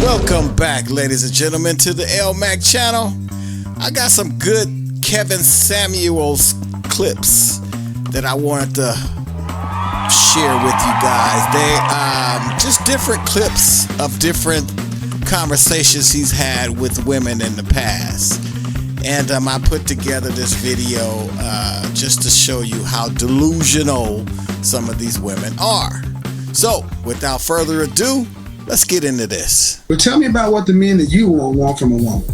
Welcome back, ladies and gentlemen, to the LMAC channel. I got some good Kevin Samuels clips that I wanted to share with you guys. They just different clips of different conversations he's had with women in the past. And I put together this video just to show you how delusional some of these women are. So, without further ado, let's get into this. But tell me about what the men that you want from a woman.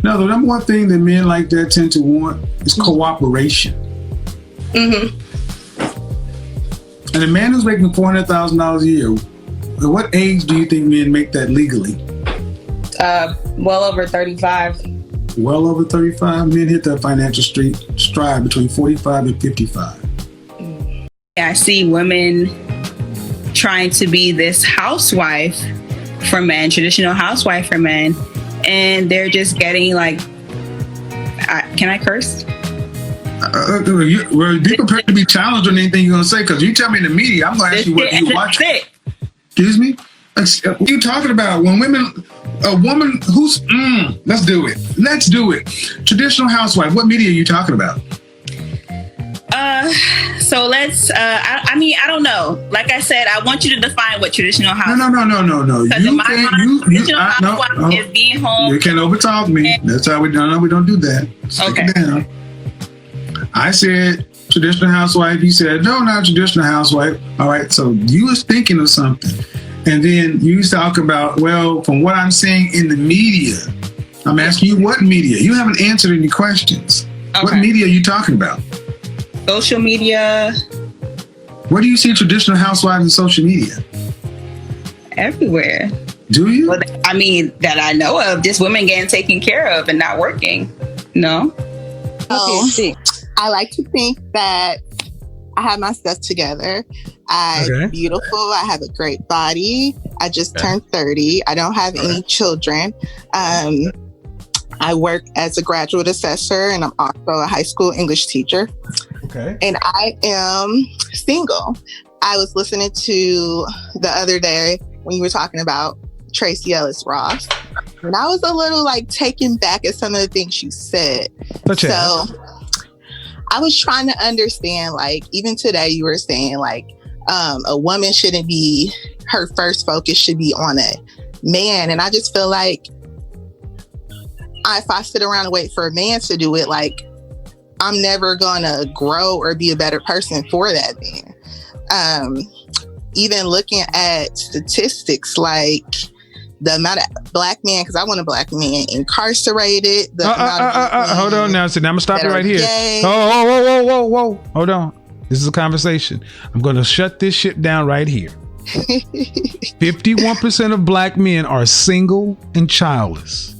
No, the number one thing that men like that tend to want is cooperation. Mm-hmm. And a man who's making $400,000 a year, at what age do you think men make that legally? Well over 35. Well over 35. Men hit that financial stride between 45 and 55. I see women trying to be this housewife for men, traditional housewife for men, and they're just getting like, can I curse? Well, be prepared to be challenged on anything you're going to say, because you tell me in the media, I'm going to ask you what you watch. Excuse me? What are you talking about? When a woman who's, let's do it. Traditional housewife, what media are you talking about? So let's, I don't know. Like I said, I want you to define what traditional housewife is. No. Because in my mind, traditional housewife is being home. You can't overtalk me. That's how we don't do that. Stick it down. I said traditional housewife. You said, no, not traditional housewife. All right, so you was thinking of something. And then you talk about, well, from what I'm seeing in the media, I'm asking you what media? You haven't answered any questions. Okay. What media are you talking about? Social media. Where do you see traditional housewives in social media? Everywhere. Do you? Well, I mean, that I know of, just women getting taken care of and not working. No? I like to think that I have my stuff together. I'm beautiful. I have a great body. I just turned 30. I don't have any children. I work as a graduate assessor, and I'm also a high school English teacher. Okay. And I am single. I was listening to the other day when you were talking about Tracy Ellis Ross, and I was a little taken back at some of the things you said. So I was trying to understand, even today you were saying a woman shouldn't be, her first focus should be on a man. And I just feel like if I sit around and wait for a man to do it, I'm never gonna grow or be a better person for that man. Even looking at statistics, the amount of black men, because I want a black man incarcerated. Hold on now. So now I'm gonna stop you right here. Whoa. Hold on. This is a conversation. I'm gonna shut this shit down right here. 51% of black men are single and childless.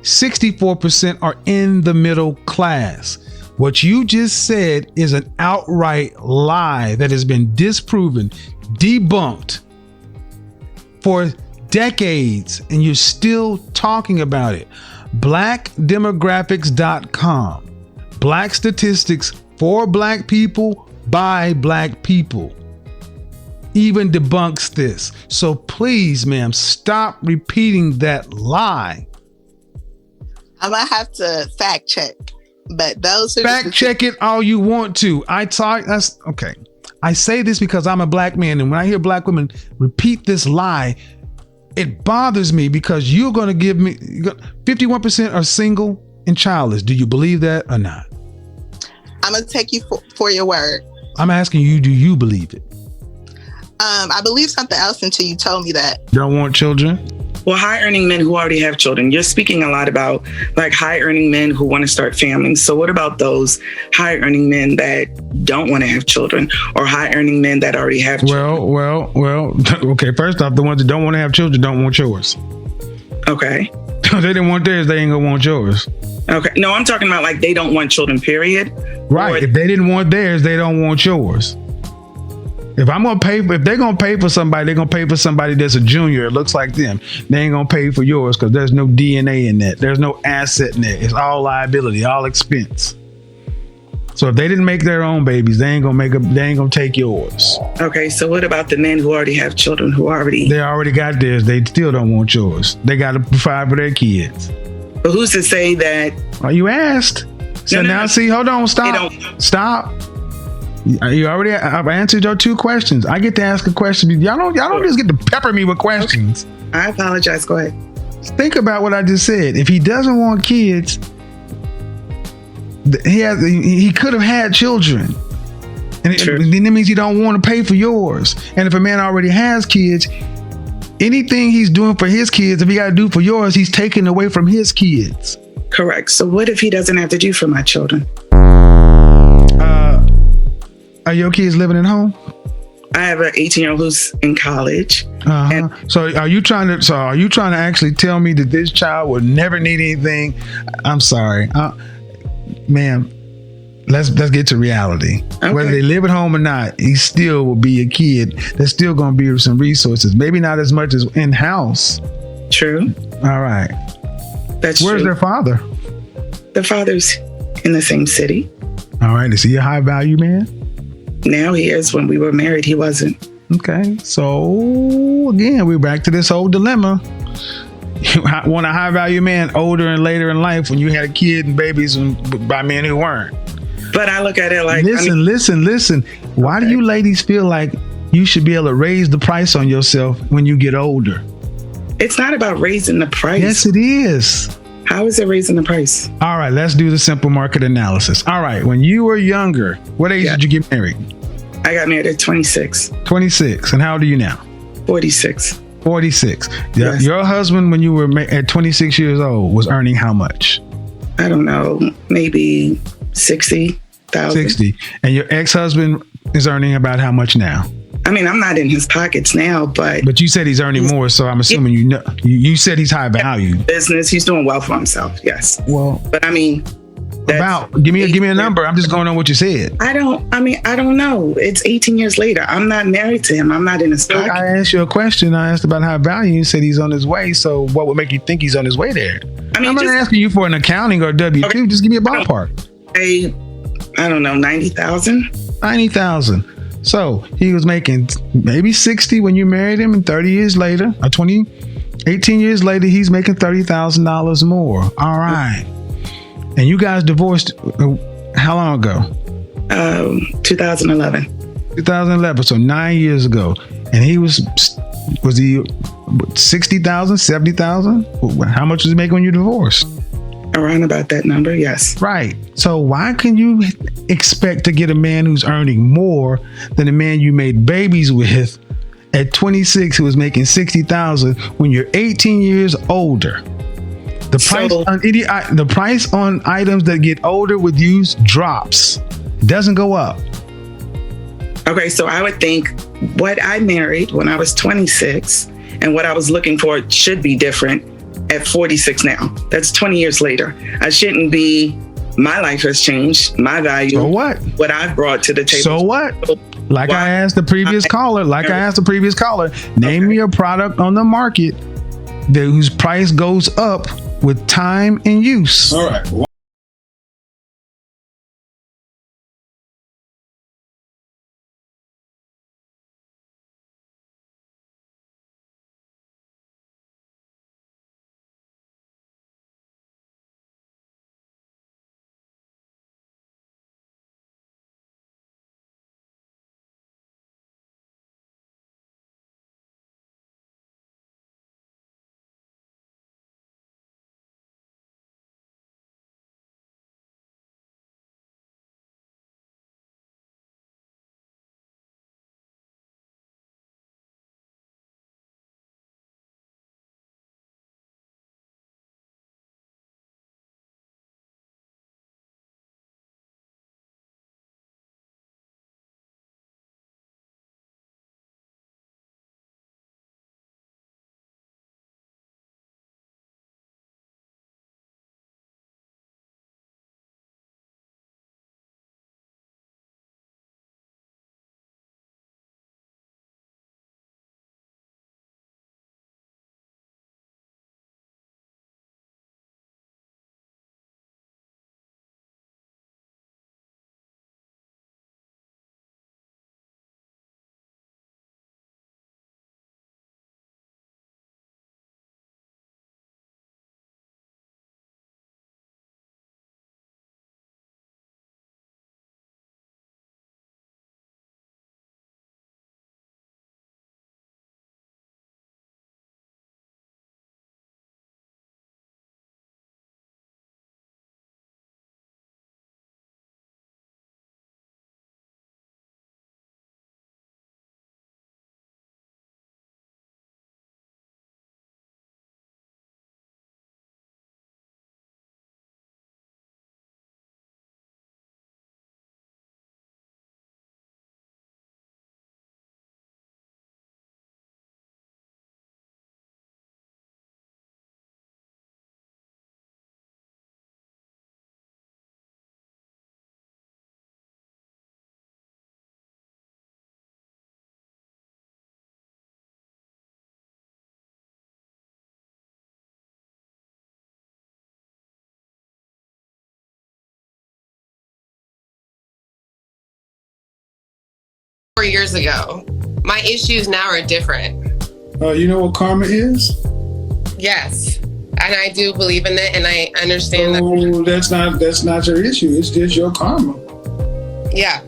64% are in the middle class. What you just said is an outright lie that has been disproven, debunked for decades, and you're still talking about it. Blackdemographics.com. Black statistics for black people by black people even debunks this. So please, ma'am, stop repeating that lie. I might have to fact check, but those are fact check it all you want to. That's okay. I say this because I'm a black man, and when I hear black women repeat this lie, it bothers me, because you're going to give me 51% are single and childless. Do you believe that or not? I'm going to take you for your word. I'm asking you, do you believe it? I believe something else until you told me that. You don't want children? Well, high earning men who already have children. You're speaking a lot about high earning men who want to start families. So what about those high earning men that don't want to have children, or high earning men that already have children? Well. Okay, first off, the ones that don't want to have children don't want yours. Okay. They didn't want theirs, they ain't gonna want yours. Okay. No, I'm talking about they don't want children, period. Right. If they didn't want theirs, they don't want yours. If they're gonna pay for somebody, they're gonna pay for somebody that's a junior. It looks like them. They ain't gonna pay for yours because there's no DNA in that. There's no asset in that. It's all liability, all expense. So if they didn't make their own babies, they ain't gonna take yours. Okay, so what about the men who already have children they already got theirs? They still don't want yours. They got to provide for their kids. But who's to say that? Oh, you asked. So now, see, hold on, stop. I've answered your 2 questions. I get to ask a question. Y'all don't just get to pepper me with questions. Okay. I apologize. Go ahead. Think about what I just said. If he doesn't want kids, he could have had children, and then that means he don't want to pay for yours. And if a man already has kids, anything he's doing for his kids, if he got to do for yours, he's taking away from his kids. Correct. So what if he doesn't have to do for my children? Are your kids living at home? I have an 18-year-old who's in college. Uh-huh. So are you trying to actually tell me that this child will never need anything? I'm sorry, ma'am. Let's get to reality. Okay. Whether they live at home or not, he still will be a kid. There's still going to be some resources. Maybe not as much as in house. True. All right. That's Where's true. their father? The father's in the same city. All right. Is he a high value man? Now he is. When we were married, he wasn't. Okay. So again, we're back to this whole dilemma. You want a high value man older and later in life when you had a kid and babies by men who weren't. But I look at it like, listen. Why do you ladies feel like you should be able to raise the price on yourself when you get older? it's not about raising the price. Yes, it is. How is it raising the price? All right, let's do the simple market analysis. All right, when you were younger, what age did you get married? I got married at 26. 26. And how old are you now? 46. 46. Yes. Your husband, when you were at 26 years old, was earning how much? I don't know, maybe 60,000. 60. And your ex-husband is earning about how much now? I mean, I'm not in his pockets now, but you said he's earning more, so I'm assuming you said he's high value. business, he's doing well for himself. Yes. Well, but I mean, give me a number. I'm just going on what you said. I don't know. It's 18 years later. I'm not married to him. I'm not in his pocket. I asked you a question. I asked about high value. You said he's on his way. So what would make you think he's on his way there? I mean, I'm not asking you for an accounting or W-2. Okay. Just give me a ballpark. I don't know, 90,000. 90,000. So he was making maybe 60 when you married him, and 30 years later, 18 years later, he's making $30,000 more. All right. And you guys divorced how long ago? 2011. 2011. So 9 years ago. And he was he 60,000, 70,000? How much was he making when you divorced? Around about that number, yes. Right. So why can you expect to get a man who's earning more than a man you made babies with at 26 who was making 60,000 when you're 18 years older? The price on items that get older with use drops. Doesn't go up. Okay, so I would think what I married when I was 26 and what I was looking for should be different at 46 now. That's 20 years later. I shouldn't be, my life has changed, my value. So what? What I've brought to the table. So what? Like I asked the previous caller, name me a product on the market whose price goes up with time and use. All right. 4 years ago. My issues now are different. You know what karma is? Yes. And I do believe in it, and I understand that. That's not your issue. It's just your karma. Yeah.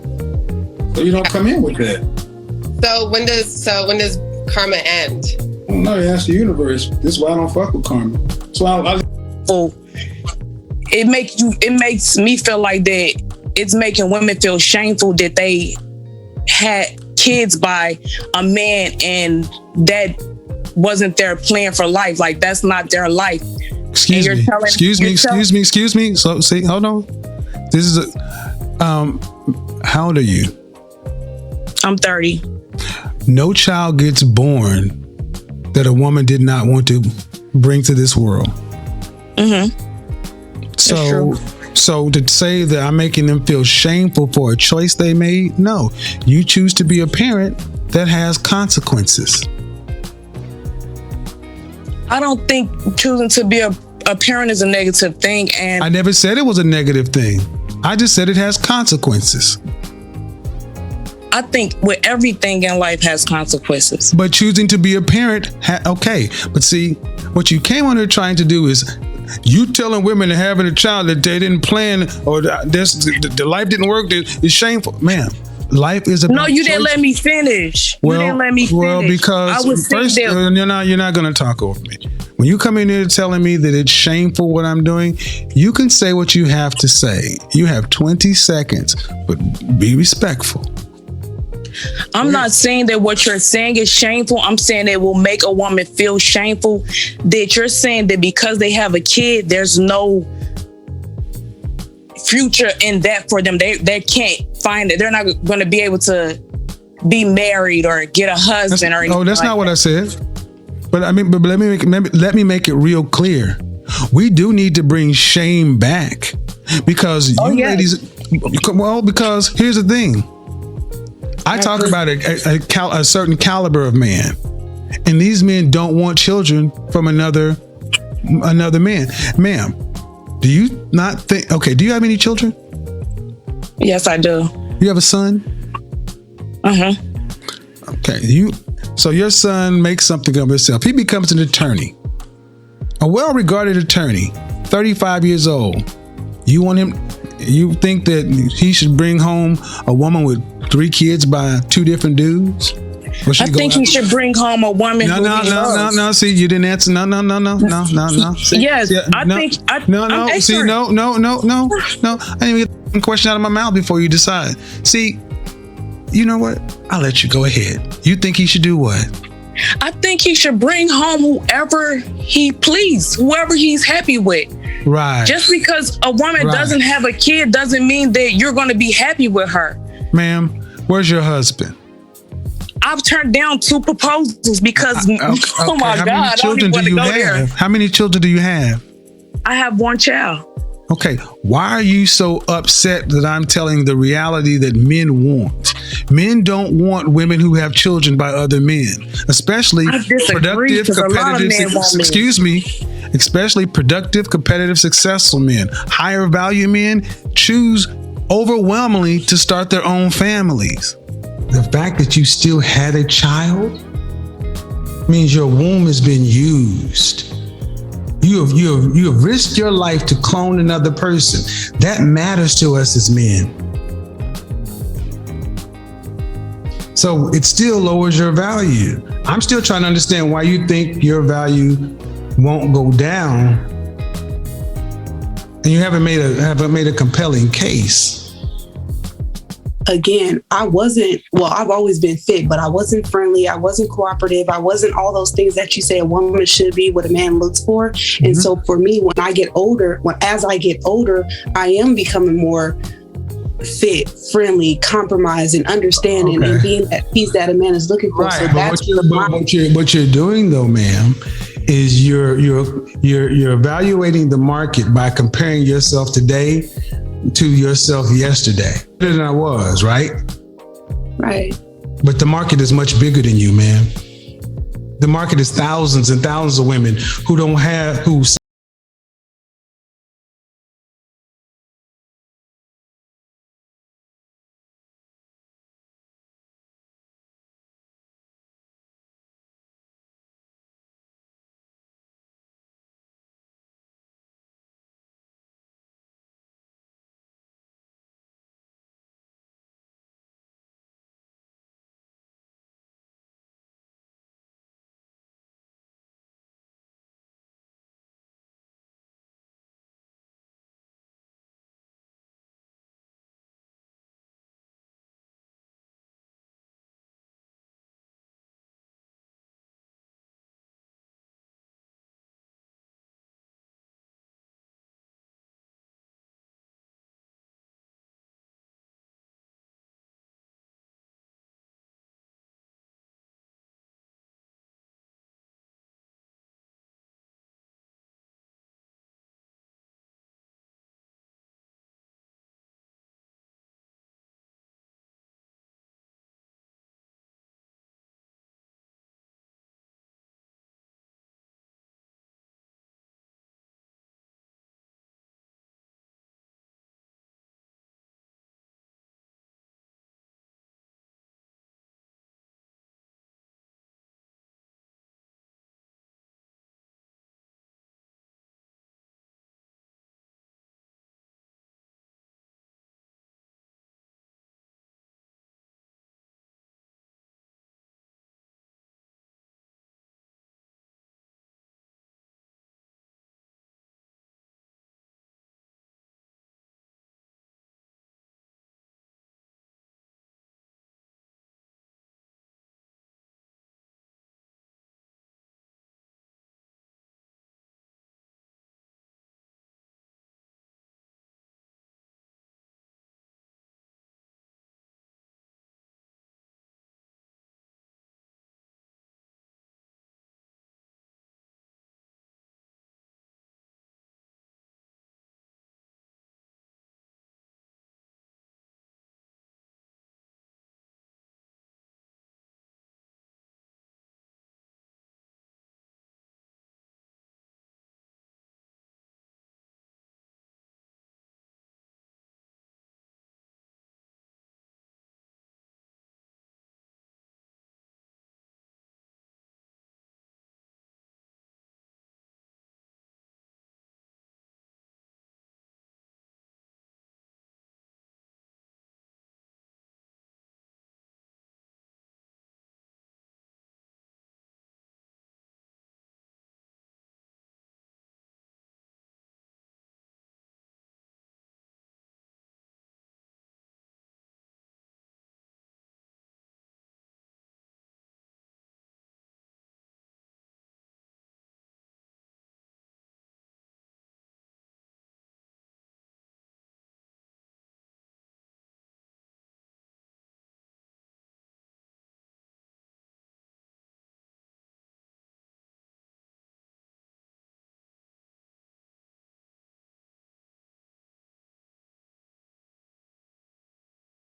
So you don't come in with that. So when does karma end? No, that's the universe. This is why I don't fuck with karma. So it makes me feel like that it's making women feel shameful that they had kids by a man and that wasn't their plan for life. Like, that's not their life. Excuse me. So see, hold on. This is how old are you? I'm 30. No child gets born that a woman did not want to bring to this world. So to say that I'm making them feel shameful for a choice they made, no. You choose to be a parent that has consequences. I don't think choosing to be a parent is a negative thing. And I never said it was a negative thing. I just said it has consequences. I think with everything in life has consequences. But choosing to be a parent, okay. But see, what you came on here trying to do is you telling women that having a child that they didn't plan or the life didn't work, it's shameful. Man, life is about No, you choice. didn't let me finish. Well, you didn't let me finish. Well, because I was first, that you're not going to talk over me. When you come in here telling me that it's shameful what I'm doing, you can say what you have to say. You have 20 seconds, but be respectful. I'm not saying that what you're saying is shameful. I'm saying it will make a woman feel shameful. That you're saying that because they have a kid, there's no future in that for them. They can't find it. They're not going to be able to be married or get a husband or anything. Oh, that's not what I said. But I mean, but let me make it real clear. We do need to bring shame back because ladies. Well, because here's the thing. I talk about a certain caliber of man, and these men don't want children from another man. Ma'am, do you not think? Okay, do you have any children? Yes, I do. You have a son? Okay, so your son makes something of himself. He becomes an attorney, a well-regarded attorney, 35 years old. You want him? You think that he should bring home a woman with 3 kids by 2 different dudes? I think he should bring home a woman who he loves. No. See, you didn't answer. No. See, yes, I think. See, no. I didn't get the question out of my mouth before you decide. See, you know what? I'll let you go ahead. You think he should do what? I think he should bring home whoever he pleases, whoever he's happy with. Right. Just because a woman doesn't have a kid doesn't mean that you're going to be happy with her. Ma'am, where's your husband? I've turned down 2 proposals because, oh my God, How many children do you have? How many children do you have? I have 1 child. Okay, why are you so upset that I'm telling the reality that men want? Men don't want women who have children by other men, especially productive, competitive. Especially productive, competitive, successful men. Higher value men choose overwhelmingly to start their own families. The fact that you still had a child means your womb has been used. You have risked your life to clone another person. That matters to us as men. So it still lowers your value. I'm still trying to understand why you think your value won't go down, and you haven't made a compelling case. Again, I've always been fit, but I wasn't friendly. I wasn't cooperative. I wasn't all those things that you say a woman should be, what a man looks for. Mm-hmm. And so for me, as I get older, I am becoming more fit, friendly, compromised, and understanding, and being that piece that a man is looking for. Right. So what you're doing though, ma'am, is you're evaluating the market by comparing yourself today to yourself yesterday. Better than I was, right? Right. But the market is much bigger than you, man. The market is thousands and thousands of women who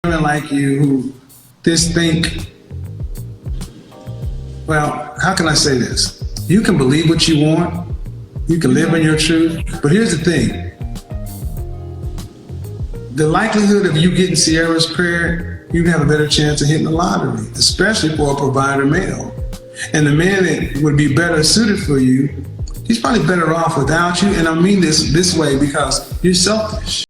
women like you who just think, well, how can I say this? You can believe what you want, you can live in your truth, but here's the thing. The likelihood of you getting Sierra's prayer, you have a better chance of hitting the lottery, especially for a provider male. And the man that would be better suited for you, he's probably better off without you. And I mean this way because you're selfish.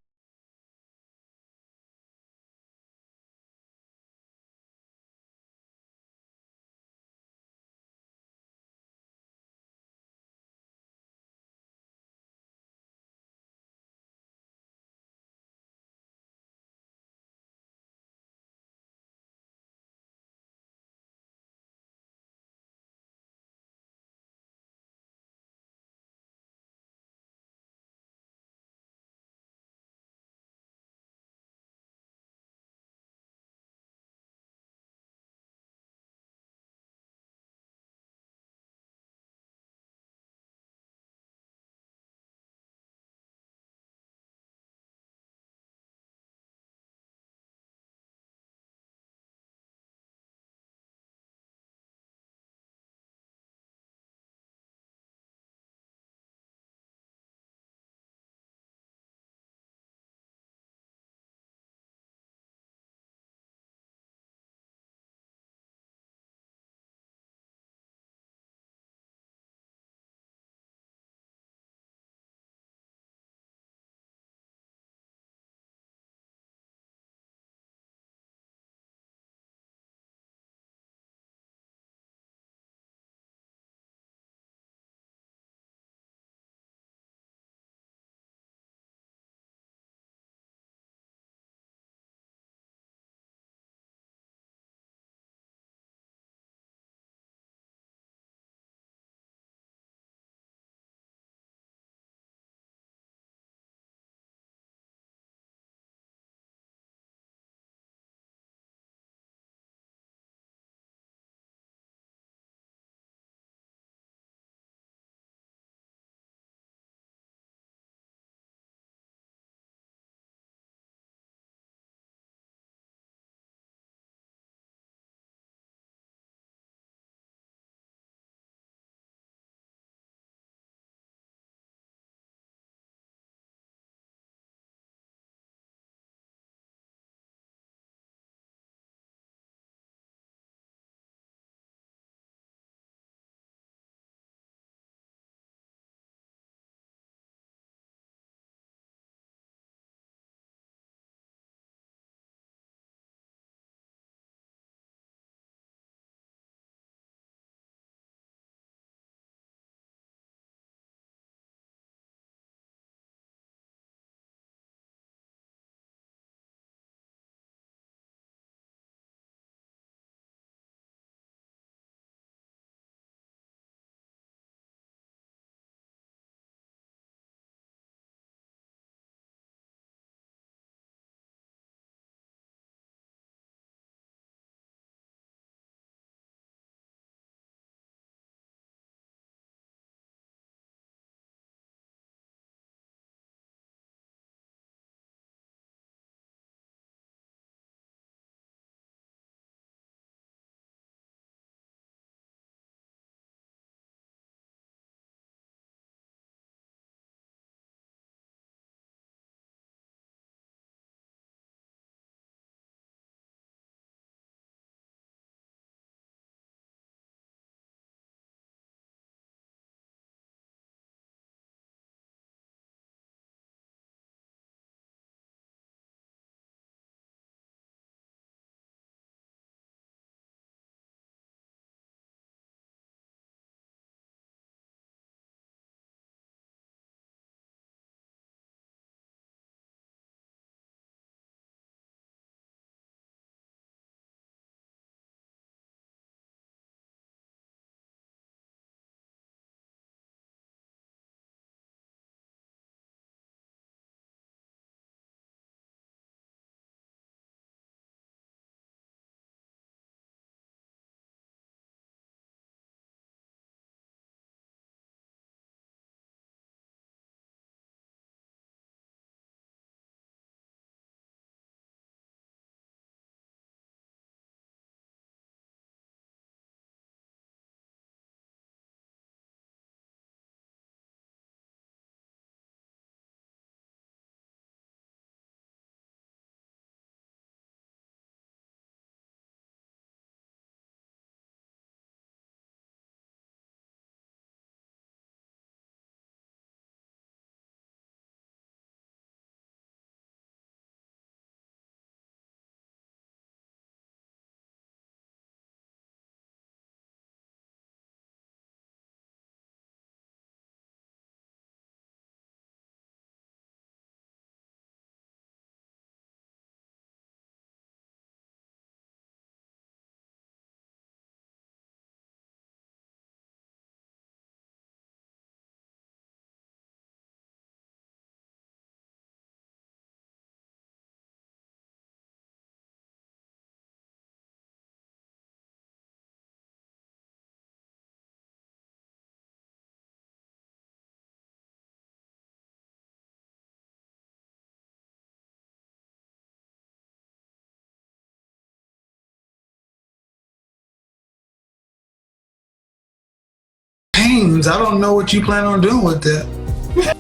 games. I don't know what you plan on doing with that.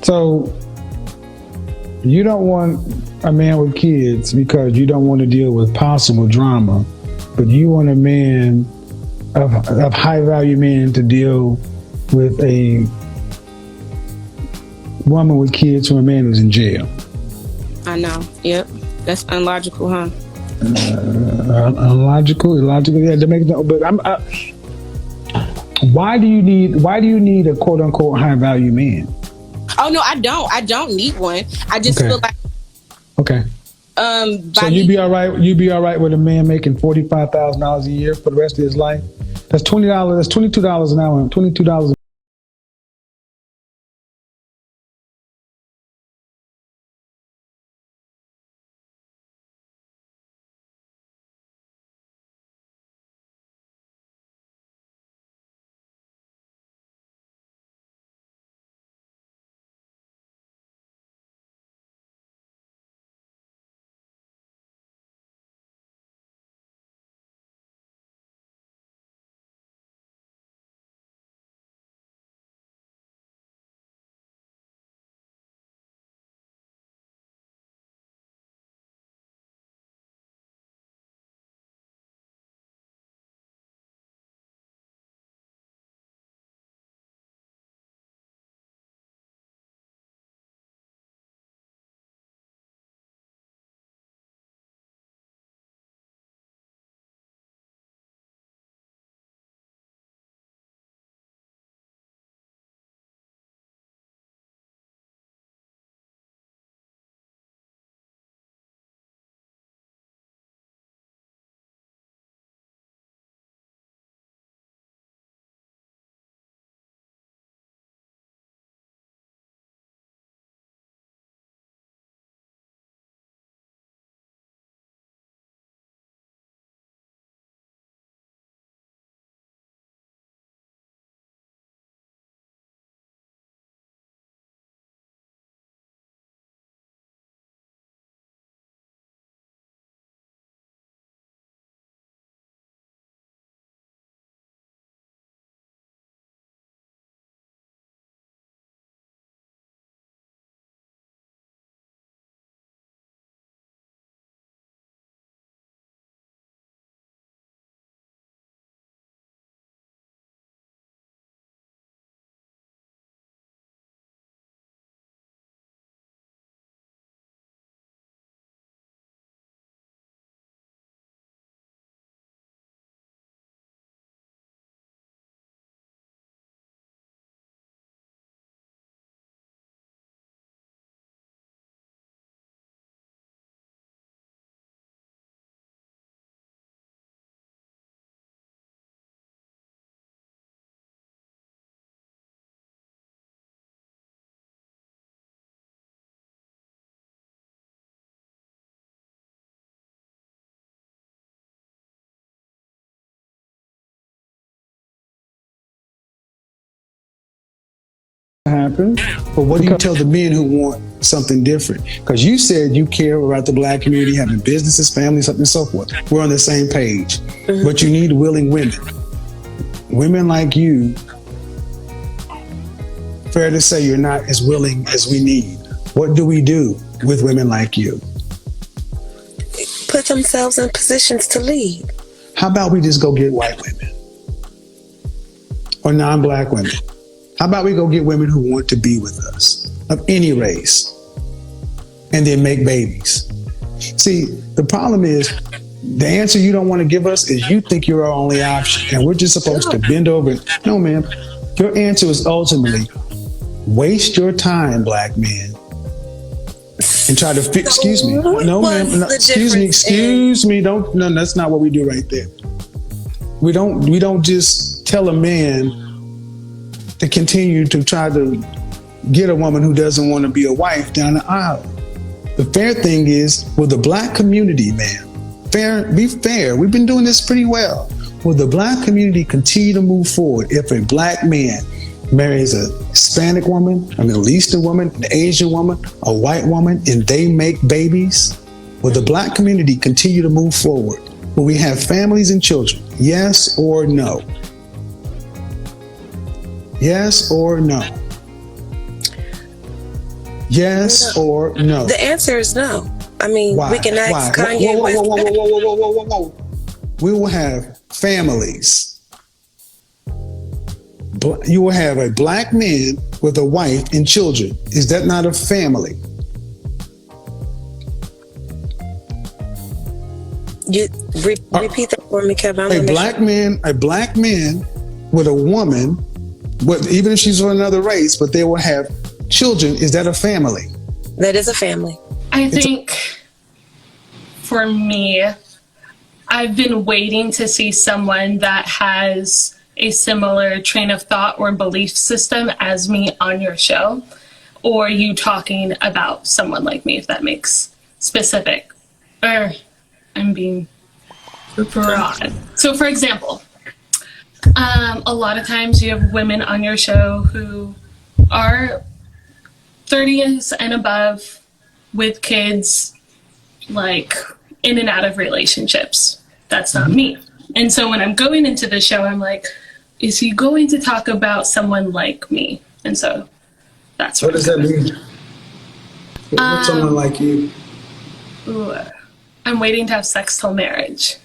So you don't want a man with kids because you don't want to deal with possible drama, but you want a man of high value men to deal with a woman with kids from a man who's in jail. I know. Yep. That's unlogical, huh? Illogical. Yeah, to make no. But why do you need a quote unquote high value man? Oh no, I don't. I don't need one. I just feel like. Okay. So you'd be all right. You'd be all right with a man making $45,000 a year for the rest of his life. That's $20. That's $22 an hour. $22. Happen. But what do you tell the men who want something different? Because you said you care about the black community, having businesses, families, and so forth. We're on the same page. But you need willing women. Women like you, fair to say you're not as willing as we need. What do we do with women like you? Put themselves in positions to lead. How about we just go get white women? Or non-black women? How about we go get women who want to be with us, of any race, and then make babies? See, the problem is, the answer you don't want to give us is you think you're our only option, and we're just supposed to bend over. No, ma'am. Your answer is ultimately, waste your time, black men, and try to fix. Excuse me. No, ma'am. No, excuse me. Don't. No, that's not what we do right there. We don't just tell a man to continue to try to get a woman who doesn't want to be a wife down the aisle. The fair thing is, with the black community, man, be fair. We've been doing this pretty well. Will the black community continue to move forward if a black man marries a Hispanic woman, a Middle Eastern woman, an Asian woman, a white woman, and they make babies? Will the black community continue to move forward? Will we have families and children? Yes or no? Yes or no? Yes or no? The answer is no. I mean, Why? we can ask Why? Kanye West. Whoa. We will have families. You will have a black man with a wife and children. Is that not a family? You repeat that for me, Kevin. A black man with a woman, even if she's from another race, but they will have children. Is that a family? That is a family. I think for me, I've been waiting to see someone that has a similar train of thought or belief system as me on your show, or you talking about someone like me, if that makes specific, or I'm being broad. So for example, a lot of times you have women on your show who are 30s and above with kids, like in and out of relationships. That's not me. And so when I'm going into the show, I'm like, is he going to talk about someone like me? And so that's what does that mean? What's someone like you? Ooh, I'm waiting to have sex till marriage.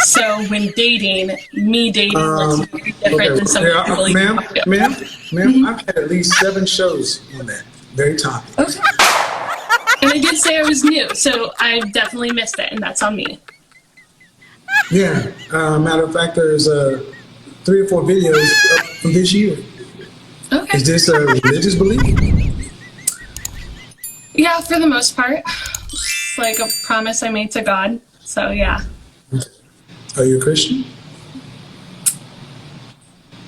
So when dating, me dating looks very different than someone who really Ma'am, I've had at least 7 shows on that very topic. Okay. And I did say I was new, so I definitely missed it, and that's on me. Yeah. Matter of fact, there's 3 or 4 videos up from this year. Okay. Is this a religious belief? Yeah, for the most part. It's like a promise I made to God. So yeah. Are you a Christian?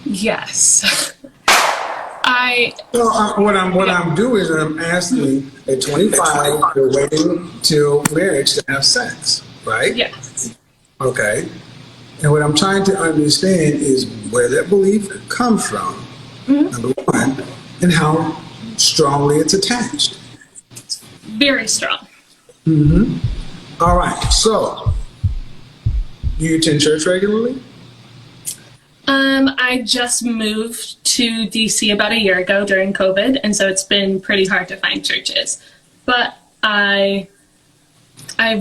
Yes. What I'm doing is I'm asking at 25, you're waiting till marriage to have sex, right? Yes. Okay. And what I'm trying to understand is where that belief comes from, number one, and how strongly it's attached. Very strong. All right. So, do you attend church regularly? I just moved to DC about a year ago during COVID, and so it's been pretty hard to find churches. But I've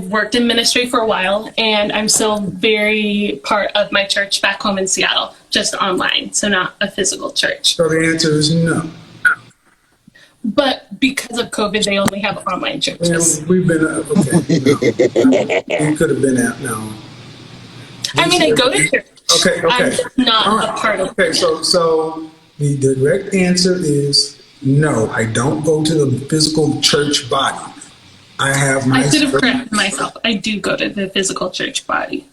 worked in ministry for a while, and I'm still very part of my church back home in Seattle, just online, so not a physical church. So the answer is no. But because of COVID, they only have online churches. Well, we've been okay. You could have been out now. I mean, I go to church. Okay. I'm just not a part of it. Okay, so the direct answer is no. I don't go to the physical church body. I should have corrected myself. I do go to the physical church body.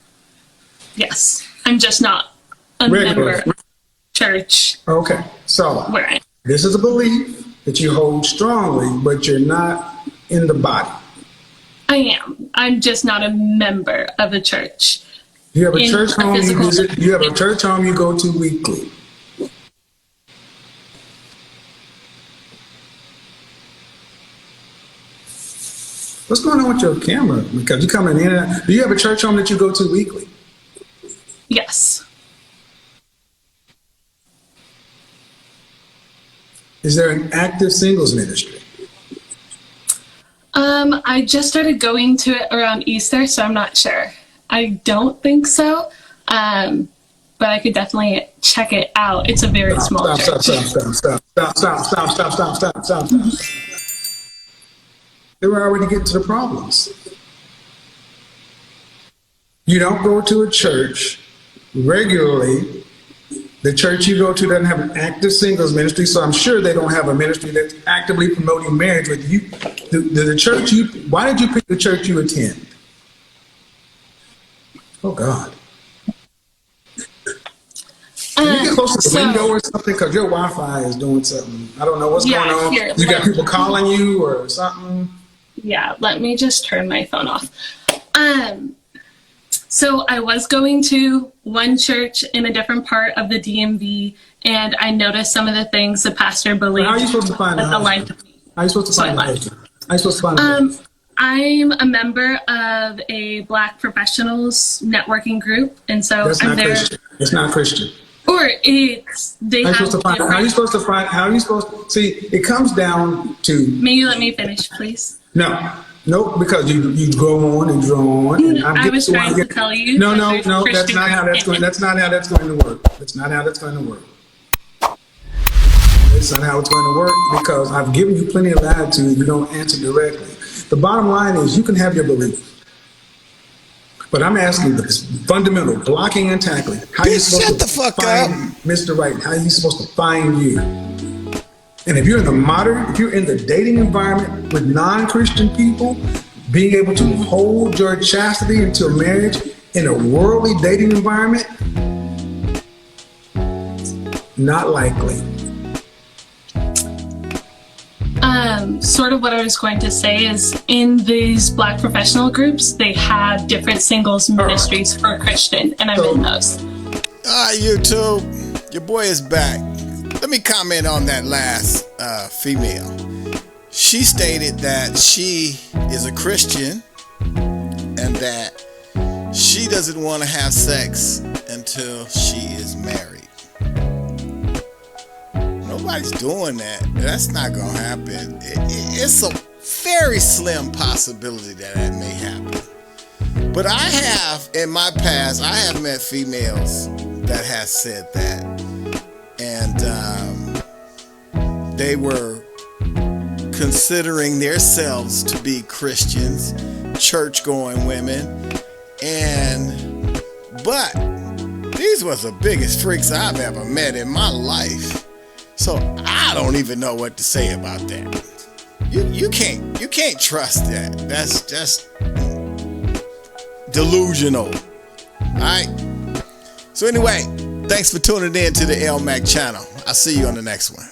Yes. I'm just not a member of church. Okay, so this is a belief that you hold strongly, but you're not in the body. I am. I'm just not a member of a church. You have a church home you visit. You have a church home you go to weekly. What's going on with your camera? Because you're coming in and out. Do you have a church home that you go to weekly? Yes. Is there an active singles ministry? I just started going to it around Easter, so I'm not sure. I don't think so, but I could definitely check it out. It's a very small church. Stop. They were already getting to the problems. You don't go to a church regularly. The church you go to doesn't have an active singles ministry, so I'm sure they don't have a ministry that's actively promoting marriage with you. The church why did you pick the church you attend? Oh God. Can you get close to the window or something? Because your Wi-Fi is doing something. I don't know what's going on. You got people calling you or something? Yeah, let me just turn my phone off. So I was going to one church in a different part of the DMV, and I noticed some of the things the pastor believed. How are you supposed to find out? How are you supposed to find out? I'm a member of a Black professionals networking group, and so That's I'm there. Christian. It's not Christian. Or it's they How have you supposed to find? How you supposed to find? How are you supposed to see? It comes down to. May you let me finish, please? No, because you go on and draw on. And I was trying to tell you. No. That's not how that's going. That's not how that's going to work. That's not how that's going to work. It's not how it's going to work because I've given you plenty of latitude. You don't answer directly. The bottom line is you can have your belief. But I'm asking the fundamental blocking and tackling. How you supposed shut to the fuck find up. Mr. Right? How are you supposed to find you? And if you're in if you're in the dating environment with non-Christian people, being able to hold your chastity until marriage in a worldly dating environment, not likely. Sort of what I was going to say is in these Black professional groups, they have different singles ministries for Christian, and I'm in those. YouTube, your boy is back. Let me comment on that last female. She stated that she is a Christian and that she doesn't want to have sex until she is married. Nobody's doing that. That's not going to happen. It's a very slim possibility that may happen. But I have, in my past, I have met females that have said that. And they were considering themselves to be Christians, church-going women. But these was the biggest freaks I've ever met in my life. So I don't even know what to say about that. You can't trust that. That's just delusional. Alright? So anyway, thanks for tuning in to the LMAC channel. I'll see you on the next one.